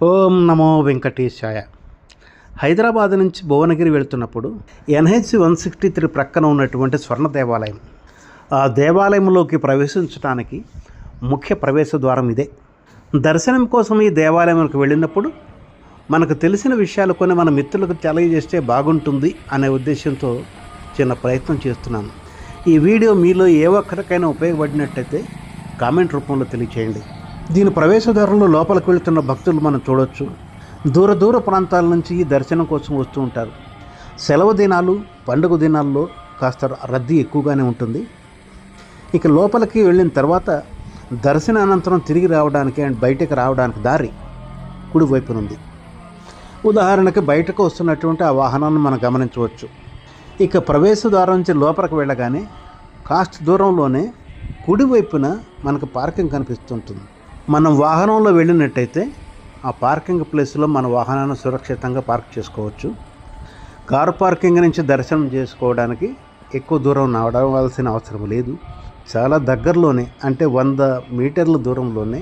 ఓం నమో వెంకటేశాయ. హైదరాబాద్ నుంచి భువనగిరి వెళ్తున్నప్పుడు NH 163 ప్రక్కన ఉన్నటువంటి స్వర్ణ దేవాలయం, ఆ దేవాలయంలోకి ప్రవేశించడానికి ముఖ్య ప్రవేశ ద్వారం ఇదే. దర్శనం కోసం ఈ దేవాలయంలోకి వెళ్ళినప్పుడు మనకు తెలిసిన విషయాలు కొన్ని మన మిత్రులకు తెలియజేస్తే బాగుంటుంది అనే ఉద్దేశంతో చిన్న ప్రయత్నం చేస్తున్నాను. ఈ వీడియో మీలో ఏ ఒక్కరికైనా ఉపయోగపడినట్టయితే కామెంట్ రూపంలో తెలియచేయండి. దీని ప్రవేశద్వారంలో లోపలికి వెళుతున్న భక్తులు మనం చూడవచ్చు. దూర ప్రాంతాల నుంచి ఈ దర్శనం కోసం వస్తూ ఉంటారు. సెలవు దినాలు, పండుగ దినాల్లో కాస్త రద్దీ ఎక్కువగానే ఉంటుంది. ఇక లోపలికి వెళ్ళిన తర్వాత దర్శన అనంతరం తిరిగి రావడానికి అండ్ బయటకు రావడానికి దారి కుడివైపునుంది. ఉదాహరణకి బయటకు వస్తున్నటువంటి ఆ వాహనాన్ని మనం గమనించవచ్చు. ఇక ప్రవేశ ద్వారం నుంచి లోపలికి వెళ్ళగానే కాస్త దూరంలోనే కుడివైపున మనకు పార్కింగ్ కనిపిస్తుంటుంది. మనం వాహనంలో వెళ్ళినట్టయితే ఆ పార్కింగ్ ప్లేస్లో మన వాహనాన్ని సురక్షితంగా పార్క్ చేసుకోవచ్చు. కారు పార్కింగ్ నుంచి దర్శనం చేసుకోవడానికి ఎక్కువ దూరం నడవలసిన అవసరం లేదు. చాలా దగ్గరలోనే, అంటే 100 మీటర్ల దూరంలోనే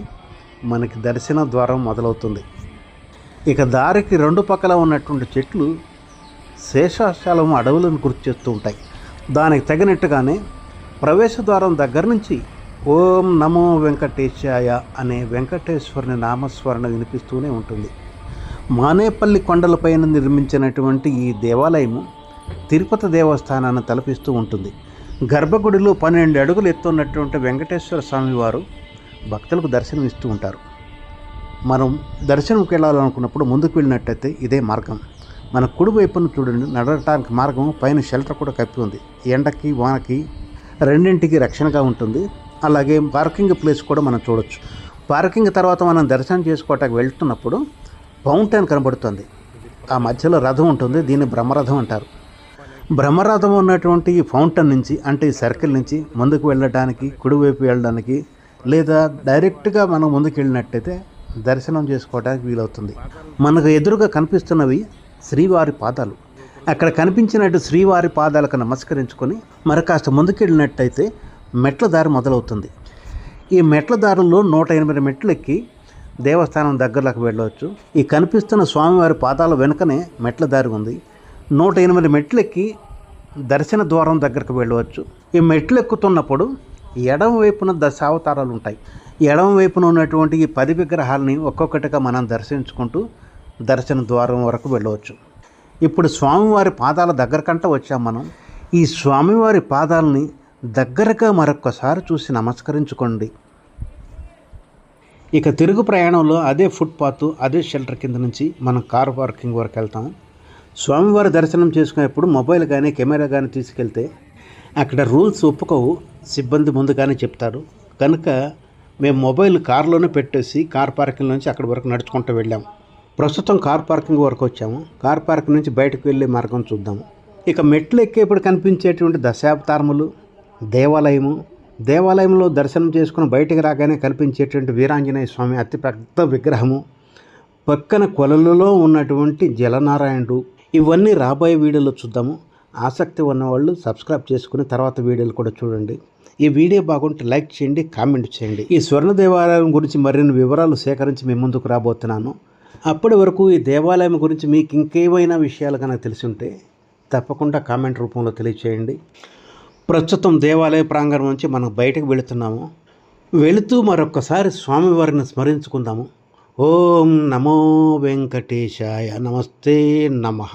మనకి దర్శన ద్వారం మొదలవుతుంది. ఇక దారికి రెండు పక్కల ఉన్నటువంటి చెట్లు శేషాచలం అడవులను గుర్తు చేస్తూ ఉంటాయి. దానికి తగినట్టుగానే ప్రవేశ ద్వారం దగ్గర నుంచి ఓం నమో వెంకటేశాయ అనే వెంకటేశ్వరుని నామస్మరణ వినిపిస్తూనే ఉంటుంది. మానేపల్లి కొండలపైన నిర్మించినటువంటి ఈ దేవాలయము తిరుపతి దేవస్థానాన్ని తలపిస్తూ ఉంటుంది. గర్భగుడిలో 12 అడుగులు ఎత్తున్నటువంటి వెంకటేశ్వర స్వామి వారు భక్తులకు దర్శనం ఇస్తూ ఉంటారు. మనం దర్శనంకి వెళ్ళాలనుకున్నప్పుడు ముందుకు వెళ్ళినట్టయితే ఇదే మార్గం. మన కుడివైపును చూడండి, నడవటానికి మార్గం పైన షెల్టర్ కూడా కప్పి ఉంది. ఎండకి వానకి రెండింటికి రక్షణగా ఉంటుంది. అలాగే పార్కింగ్ ప్లేస్ కూడా మనం చూడొచ్చు. పార్కింగ్ తర్వాత మనం దర్శనం చేసుకోవటానికి వెళ్తున్నప్పుడు ఫౌంటైన్ కనబడుతుంది. ఆ మధ్యలో రథం ఉంటుంది. దీన్ని బ్రహ్మరథం అంటారు. బ్రహ్మరథం ఉన్నటువంటి ఈ ఫౌంటైన్ నుంచి, అంటే ఈ సర్కిల్ నుంచి ముందుకు వెళ్ళడానికి, కుడివైపు వెళ్ళడానికి, లేదా డైరెక్ట్గా మనం ముందుకు వెళ్ళినట్టయితే దర్శనం చేసుకోవడానికి వీలవుతుంది. మనకు ఎదురుగా కనిపిస్తున్నవి శ్రీవారి పాదాలు. అక్కడ కనిపించినట్టు శ్రీవారి పాదాలకు నమస్కరించుకొని మరి కాస్త ముందుకు వెళ్ళినట్టయితే మెట్ల దారి మొదలవుతుంది. ఈ మెట్ల దారుల్లో 108 మెట్లు ఎక్కి దేవస్థానం దగ్గరలోకి వెళ్ళవచ్చు. ఈ కనిపిస్తున్న స్వామివారి పాదాల వెనుకనే మెట్ల దారి ఉంది. 108 మెట్లు ఎక్కి దర్శన ద్వారం దగ్గరకు వెళ్ళవచ్చు. ఈ మెట్లు ఎక్కుతున్నప్పుడు ఎడమ వైపున దశావతారాలు ఉంటాయి. ఎడమ వైపున ఉన్నటువంటి ఈ 10 విగ్రహాలని ఒక్కొక్కటిగా మనం దర్శించుకుంటూ దర్శన ద్వారం వరకు వెళ్ళవచ్చు. ఇప్పుడు స్వామివారి పాదాల దగ్గరకంట వచ్చాం మనం. ఈ స్వామివారి పాదాలని దగ్గరగా మరొక్కసారి చూసి నమస్కరించుకోండి. ఇక తిరుగు ప్రయాణంలో అదే ఫుట్పాత్, అదే షెల్టర్ కింద నుంచి మనం కారు పార్కింగ్ వరకు వెళ్తాం. స్వామివారి దర్శనం చేసుకునేప్పుడు మొబైల్ కానీ కెమెరా కానీ తీసుకెళ్తే అక్కడ రూల్స్ ఒప్పుకోవు, సిబ్బంది ముందుగానే చెప్తారు. కనుక మేము మొబైల్ కారులోనే పెట్టేసి కార్ పార్కింగ్ నుంచి అక్కడి వరకు నడుచుకుంటూ వెళ్ళాం. ప్రస్తుతం కార్ పార్కింగ్ వరకు వచ్చాము. కార్ పార్కింగ్ నుంచి బయటకు వెళ్ళే మార్గం చూద్దాము. ఇక మెట్లు ఎక్కేప్పుడు కనిపించేటువంటి దశావతారములు, దేవాలయంలో దర్శనం చేసుకుని బయటికి రాగానే కనిపించేటువంటి వీరాంజనేయ స్వామి అతి పెద్ద విగ్రహము, పక్కన కొలలలో ఉన్నటువంటి జలనారాయణుడు, ఇవన్నీ రాబోయే వీడియోలో చూద్దాము. ఆసక్తి ఉన్నవాళ్ళు సబ్స్క్రైబ్ చేసుకుని తర్వాత వీడియోలు కూడా చూడండి. ఈ వీడియో బాగుంటే లైక్ చేయండి, కామెంట్ చేయండి. ఈ స్వర్ణ దేవాలయం గురించి మరిన్ని వివరాలు సేకరించి మీ ముందుకు రాబోతున్నాను. అప్పటి వరకు ఈ దేవాలయం గురించి మీకు ఇంకేమైనా విషయాలు కనుక తెలిసి ఉంటే తప్పకుండా కామెంట్ రూపంలో తెలియచేయండి. ప్రస్తుతం దేవాలయ ప్రాంగణం నుంచి మనం బయటకు వెళుతున్నాము. వెళుతూ మరొక్కసారి స్వామివారిని స్మరించుకుందాము. ఓం నమో వెంకటేశాయ. నమస్తే నమః.